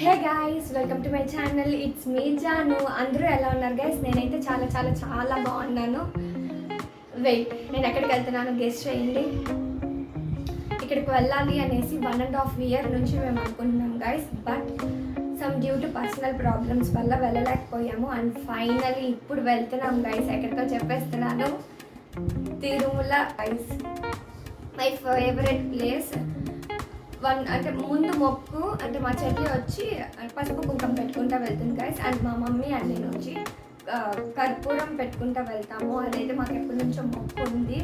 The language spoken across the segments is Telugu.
Hey guys, welcome to my channel. It's me Janu. అందరూ ఎలా ఉన్నారు గైస్? నేనైతే చాలా చాలా చాలా బాగున్నాను. వెయిట్, నేను ఎక్కడికి వెళ్తున్నాను గెస్ట్ చేయండి. ఇక్కడికి వెళ్ళాలి అనేసి 1.5 years నుంచి మేము అనుకుంటున్నాం guys. But some due to personal problems వల్ల వెళ్ళలేకపోయాము. అండ్ ఫైనలీ ఇప్పుడు వెళ్తున్నాం గైస్. ఎక్కడికో చెప్పేస్తున్నాను, Tirumala guys. My favourite place. అంటే ముందు మొక్కు అంటే మా చెల్లి వచ్చి పసుపు కుంకం పెట్టుకుంటా వెళ్తుంది గైస్. అండ్ మా మమ్మీ అండ్ నేను వచ్చి కర్పూరం పెట్టుకుంటా వెళ్తాము. అదైతే మాకు ఎప్పటి నుంచో మొక్కు ఉంది,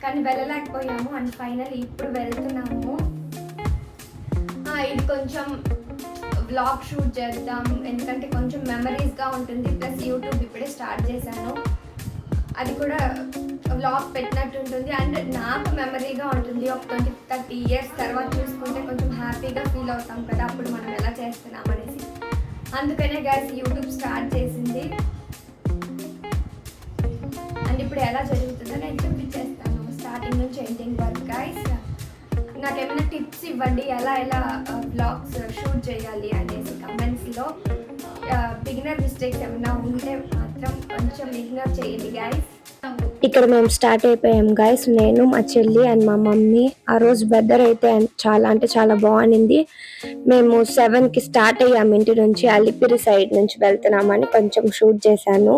కానీ వెళ్ళలేకపోయాము. అండ్ ఫైనల్ ఇప్పుడు వెళ్తున్నాము. ఇది కొంచెం వ్లాగ్ షూట్ చేద్దాం, ఎందుకంటే కొంచెం మెమరీస్గా ఉంటుంది. ప్లస్ యూట్యూబ్ ఇప్పుడే స్టార్ట్ చేశాను, అది కూడా వ్లాగ్ పెట్టినట్టు ఉంటుంది. అండ్ నాకు మెమరీగా ఉంటుంది. ఒక 20-30 years తర్వాత చూసుకుంటే కొంచెం హ్యాపీగా ఫీల్ అవుతాం కదా, అప్పుడు మనం ఎలా చేస్తున్నాం అనేసి. అందుకనే గైస్ యూట్యూబ్ స్టార్ట్ చేసింది. అండ్ ఇప్పుడు ఎలా జరుగుతుందో నేను చూపించేస్తాను స్టార్టింగ్ నుంచి ఎండింగ్ వరకు గైస్. నాకు ఏమైనా టిప్స్ ఇవ్వండి, ఎలా వ్లాగ్స్ షూట్ చేయాలి అనేసి కమెంట్స్లో. బిగినర్ మిస్టేక్స్ ఏమైనా ఉంటే మాత్రం కొంచెం ఇగ్నోర్ చేయండి గైస్. ఇక్కడ మేము స్టార్ట్ అయిపోయాం గైస్, నేను మా చెల్లి అండ్ మా మమ్మీ. ఆ రోజు వెదర్ అయితే చాలా అంటే చాలా బాగుంది. మేము 7కి స్టార్ట్ అయ్యాము ఇంటి నుంచి. అలిపిరి సైడ్ నుంచి వెళ్తున్నామని కొంచెం షూట్ చేశాను.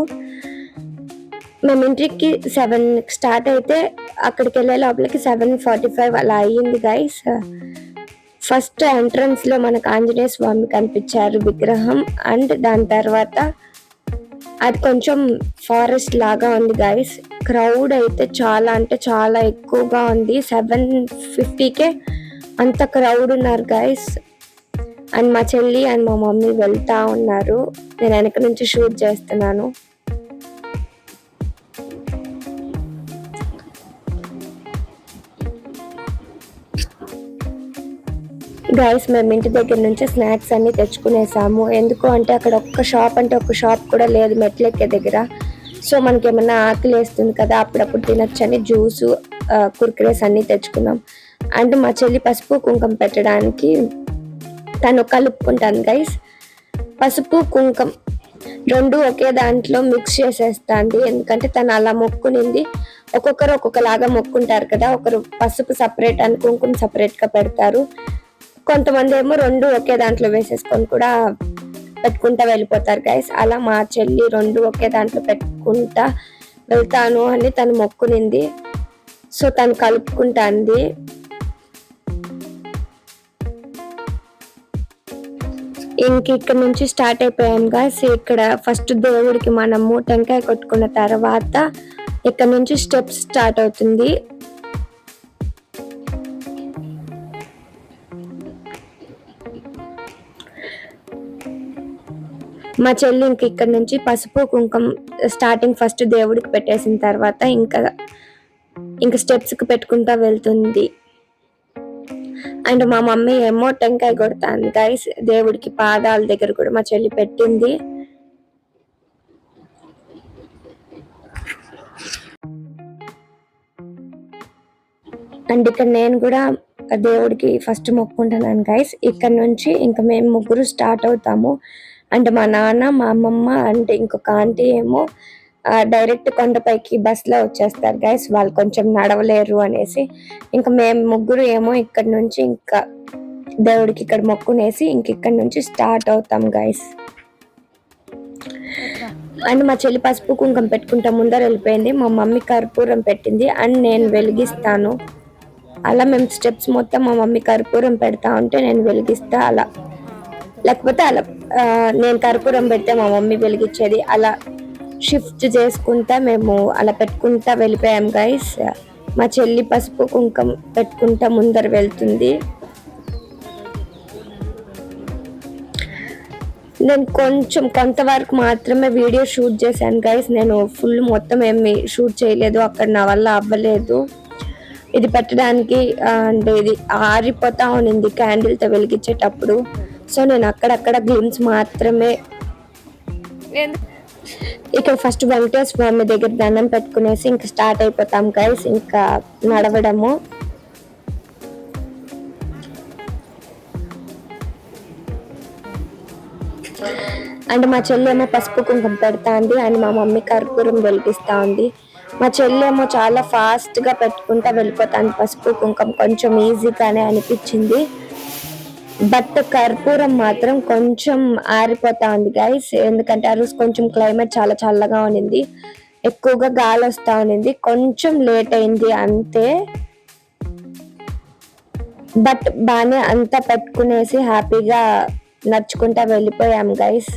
మేము ఇంటికి 7కి స్టార్ట్ అయితే అక్కడికి వెళ్ళే లోపలికి 7:45 అలా అయ్యింది గైస్. ఫస్ట్ ఎంట్రన్స్లో మనకు ఆంజనేయ స్వామి కనిపించారు విగ్రహం. అండ్ దాని తర్వాత అది కొంచెం ఫారెస్ట్ లాగా ఉంది గైస్. క్రౌడ్ అయితే చాలా అంటే చాలా ఎక్కువగా ఉంది. 7:50కే అంత క్రౌడ్ ఉన్నారు గైస్. అండ్ మా చెల్లి అండ్ మా మమ్మీ వెళ్తా ఉన్నారు, నేను వెనక నుంచి షూట్ చేస్తున్నాను. గైస్, మేము ఇంటి దగ్గర నుంచి స్నాక్స్ అన్ని తెచ్చుకునేసాము. ఎందుకు అంటే అక్కడ ఒక్క షాప్ కూడా లేదు మెట్లెక్కే దగ్గర. సో మనకి ఏమన్నా ఆకలి వేస్తుంది కదా, అప్పుడప్పుడు తినొచ్చని జ్యూసు కుర్కురేస్ అన్నీ తెచ్చుకున్నాం. అండ్ మా చెల్లి పసుపు కుంకం పెట్టడానికి తను కలుపుకుంటాను గైస్. పసుపు కుంకం రెండు ఒకే దాంట్లో మిక్స్ చేసేస్తాండి, ఎందుకంటే తను అలా మొక్కునింది. ఒక్కొక్కరు ఒక్కొక్కలాగా మొక్కుంటారు కదా, ఒకరు పసుపు సపరేట్ అని కుంకుమ సపరేట్గా పెడతారు. కొంతమంది ఏమో రెండు ఒకే దాంట్లో వేసేసుకొని కూడా పెట్టుకుంటా వెళ్ళిపోతారు గైస్. అలా మా చెల్లి రెండు ఒకే దాంట్లో పెట్టుకుంటా వెళ్తాను అని తను మొక్కునింది. సో తను కలుపుకుంటాంది. ఇక్కడ నుంచి స్టార్ట్ అయిపోయాం గైస్. ఇక్కడ ఫస్ట్ దేవుడికి మనము టెంకాయ కొట్టుకున్న తర్వాత ఇక్కడ నుంచి స్టెప్స్ స్టార్ట్ అవుతుంది. మా చెల్లి ఇక్కడ నుంచి పసుపు కుంకం స్టార్టింగ్ ఫస్ట్ దేవుడికి పెట్టేసిన తర్వాత ఇంకా స్టెప్స్కి పెట్టుకుంటా వెళ్తుంది. అండ్ మా మమ్మీ ఏమో టెంకాయ కొడతాంది గైస్. దేవుడికి పాదాల దగ్గర కూడా మా చెల్లి పెట్టింది. అండ్ ఇక్కడ నేను కూడా దేవుడికి ఫస్ట్ మొక్కుంటున్నాను గైస్. ఇక్కడ నుంచి ఇంకా మేము ముగ్గురు స్టార్ట్ అవుతాము. అండ్ మా నాన్న, మా అమ్మమ్మ అండ్ ఇంకొక ఆంటీ ఏమో డైరెక్ట్ కొండపైకి బస్లో వచ్చేస్తారు గైస్, వాళ్ళు కొంచెం నడవలేరు అనేసి. ఇంకా మేము ముగ్గురు ఏమో ఇక్కడ నుంచి ఇంకా దేవుడికి ఇక్కడ మొక్కునేసి ఇక్కడ నుంచి స్టార్ట్ అవుతాం గైస్. అండ్ మా చెల్లి పసుపు కుంకం పెట్టుకుంటా ముందర వెళ్ళిపోయింది. మా మమ్మీ కర్పూరం పెట్టింది అండ్ నేను వెలిగిస్తాను. అలా మేము స్టెప్స్ మొత్తం మా మమ్మీ కర్పూరం పెడతా ఉంటే నేను వెలిగిస్తా, అలా లేకపోతే అలా నేను కర్పూరం పెడితే మా మమ్మీ వెలిగించేది. అలా షిఫ్ట్ చేసుకుంటా మేము అలా పెట్టుకుంటా వెళ్ళిపోయాం గైస్. మా చెల్లి పసుపు కుంకం పెట్టుకుంటా ముందర వెళ్తుంది. నేను కొంతవరకు మాత్రమే వీడియో షూట్ చేశాను గైస్. నేను ఫుల్ మొత్తం ఏమి షూట్ చేయలేదు, అక్కడ నా వల్ల అవ్వలేదు. ఇది పెట్టడానికి అంటే ఇది ఆరిపోతా ఉన్నింది క్యాండిల్తో వెలిగించేటప్పుడు. సో నేను అక్కడక్కడ గ్లిమ్స్ మాత్రమే. ఇక్కడ ఫస్ట్ వెంకటేశ్వర స్వామి దగ్గర దండం పెట్టుకునేసి ఇంకా స్టార్ట్ అయిపోతాం గైస్, ఇంకా నడవడము. అండ్ మా చెల్లేమో పసుపు కుంకుమ పెడతా ఉంది అండ్ మా మమ్మీ కర్పూరం వెలిగిస్తా ఉంది. మా చెల్లేమో చాలా ఫాస్ట్గా పెట్టుకుంటా వెళ్ళిపోతాను పసుపు కుంకుమ, కొంచెం ఈజీగానే అనిపించింది. బట్ కర్పూరం మాత్రం కొంచెం ఆరిపోతా ఉంది గైస్, ఎందుకంటే ఆ రోజు కొంచెం క్లైమేట్ చాలా చల్లగా ఉన్నింది, ఎక్కువగా గాలి వస్తా ఉన్నింది, కొంచెం లేట్ అయింది అంతే. బట్ బాగానే అంతా పెట్టుకునేసి హ్యాపీగా నడుచుకుంటా వెళ్ళిపోయాం గైస్.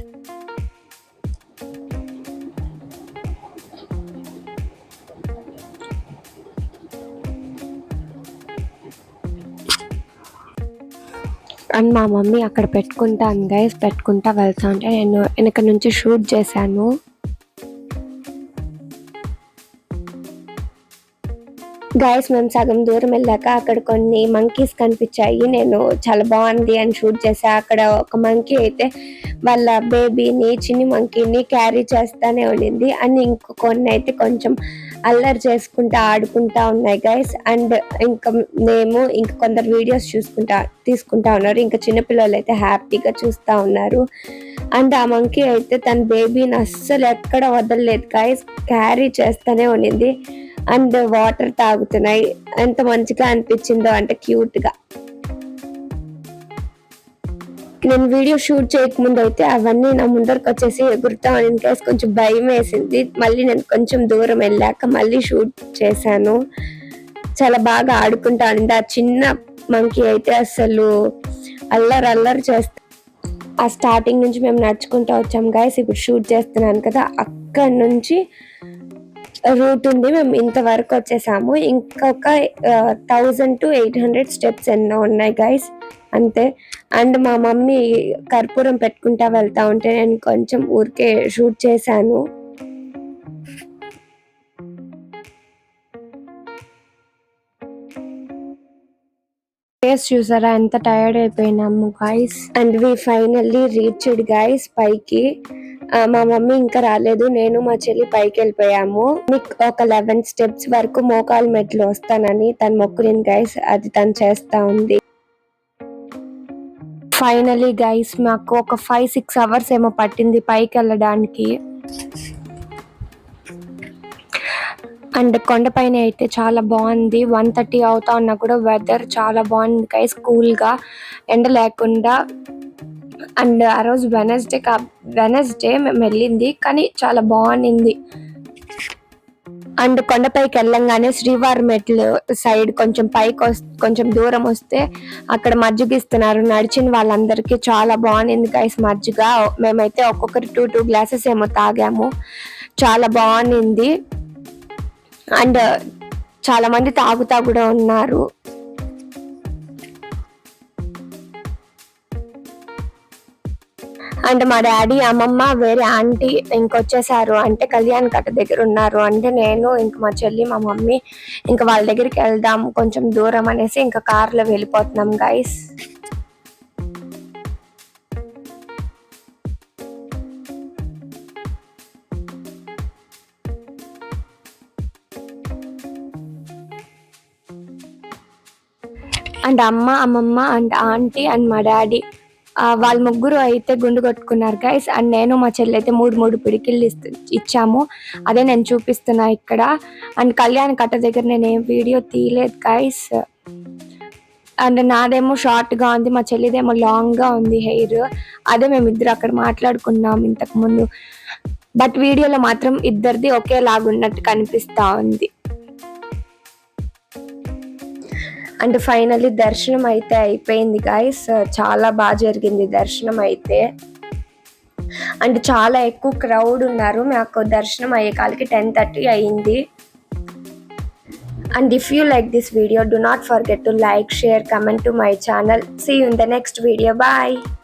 అండ్ మా మమ్మీ అక్కడ పెట్టుకుంటాను గైస్, పెట్టుకుంటా వెళ్తా ఉంటే నేను వెనక నుంచి షూట్ చేశాను. గైస్ మేము సగం దూరం వెళ్ళాక అక్కడ కొన్ని మంకీస్ కనిపించాయి, నేను చాలా బాగుంది అని షూట్ చేసా. అక్కడ ఒక మంకీ అయితే వాళ్ళ బేబీని, చిన్ని మంకీని క్యారీ చేస్తానే ఉండింది. అండ్ ఇంకో కొన్ని అయితే కొంచెం అల్లరి చేసుకుంటా ఆడుకుంటా ఉన్నాయి గైస్. అండ్ ఇంకా మేము ఇంకా కొందరు వీడియోస్ తీసుకుంటా ఉన్నారు, ఇంకా చిన్నపిల్లలు అయితే హ్యాపీగా చూస్తూ ఉన్నారు. అండ్ ఆ మంకీ అయితే తన బేబీని అస్సలు ఎక్కడ వదలలేదు గైస్, క్యారీ చేస్తూనే ఉండింది. అండ్ వాటర్ తాగుతున్నాయి, ఎంత మంచిగా అనిపించిందో అంటే క్యూట్గా. నేను వీడియో షూట్ చేయకముందు అయితే అవన్నీ నా ముందరకు వచ్చేసి ఎగురుతా ఇన్ కేస్ కొంచెం భయం వేసింది. మళ్ళీ నేను కొంచెం దూరం వెళ్ళాక మళ్ళీ షూట్ చేశాను. చాలా బాగా ఆడుకుంటా ఉంది. ఆ చిన్న మంకీ అయితే అసలు అల్లరి చేస్తా. ఆ స్టార్టింగ్ నుంచి మేము నడుచుకుంటూ వచ్చాం గైస్, ఇప్పుడు షూట్ చేస్తున్నాను కదా, అక్కడ నుంచి రూట్ ఉంది, మేము ఇంతవరకు వచ్చేసాము. ఇంకొక 1000 to 800 స్టెప్స్ ఎన్నో ఉన్నాయి గైస్ అంతే. అండ్ మా మమ్మీ కర్పూరం పెట్టుకుంటా వెళ్తా ఉంటే నేను కొంచెం ఊరికే షూట్ చేశాను. ఫేస్ చూసారా ఎంత టైర్డ్ అయిపోయినాము guys. And we finally reached guys పైకి. మా మమ్మీ ఇంకా రాలేదు, నేను మా చెల్లి పైకి వెళ్ళిపోయాము. మీకు ఒక 11 స్టెప్స్ వరకు మోకాలు మెట్లు వస్తానని తను మొక్కులింది గైస్, అది తను చేస్తా ఉంది. ఫైనలీ గైస్ మాకు ఒక 5-6 అవర్స్ ఏమో పట్టింది పైకి వెళ్ళడానికి. అండ్ కొండపైన అయితే చాలా బాగుంది, 1:30 అవుతా ఉన్నా కూడా వెదర్ చాలా బాగుంది గైస్, కూల్గా, ఎండ లేకుండా. అండ్ ఆ రోజు వెనస్డే మేము వెళ్ళింది, కానీ చాలా బాగుంది. అండ్ కొండపైకి వెళ్ళంగానే శ్రీవారి మెట్లు సైడ్ కొంచెం దూరం వస్తే అక్కడ మజ్జిగ ఇస్తున్నారు, నడిచిన వాళ్ళందరికీ చాలా బాగుంది గైస్ మజ్జిగ. మేమైతే ఒక్కొక్కరి 2 గ్లాసెస్ ఏమో తాగాము, చాలా బాగుంది. అండ్ చాలా మంది తాగుతా కూడా ఉన్నారు. అండ్ మా డాడీ, అమ్మమ్మ, వేరే ఆంటీ ఇంకొచ్చేసారు, అంటే కళ్యాణ్ కట్ట దగ్గర ఉన్నారు. అంటే నేను ఇంక మా చెల్లి, మా మమ్మీ ఇంకా వాళ్ళ దగ్గరికి వెళ్దాం కొంచెం దూరం అనేసి ఇంకా కార్లో వెళ్ళిపోతున్నాం గైస్. అండ్ అమ్మ, అమ్మమ్మ అండ్ ఆంటీ అండ్ మా డాడీ వాళ్ళ ముగ్గురు అయితే గుండు కొట్టుకున్నారు గైస్. అండ్ నేను మా చెల్లి అయితే 3 పిడికిళ్ళు ఇచ్చాము, అదే నేను చూపిస్తున్నా ఇక్కడ. అండ్ కళ్యాణ్ కట్ట దగ్గర నేను ఏం వీడియో తీయలేదు గైస్. అండ్ నాదేమో షార్ట్గా ఉంది, మా చెల్లిదేమో లాంగ్గా ఉంది హెయిర్, అదే మేమిద్దరు అక్కడ మాట్లాడుకున్నాం ఇంతకు ముందు. బట్ వీడియోలో మాత్రం ఇద్దరిది ఒకేలాగున్నట్టు కనిపిస్తూ ఉంది. అండ్ ఫైనల్లీ దర్శనం అయితే అయిపోయింది గైస్, చాలా బాగా జరిగింది దర్శనం అయితే. అండ్ చాలా ఎక్కువ క్రౌడ్ ఉన్నారు, మాకు దర్శనం అయ్యే కాలకి 10:30 అయింది. And if you like this video, do not forget to like, share, comment to my channel. See you in the next video. Bye.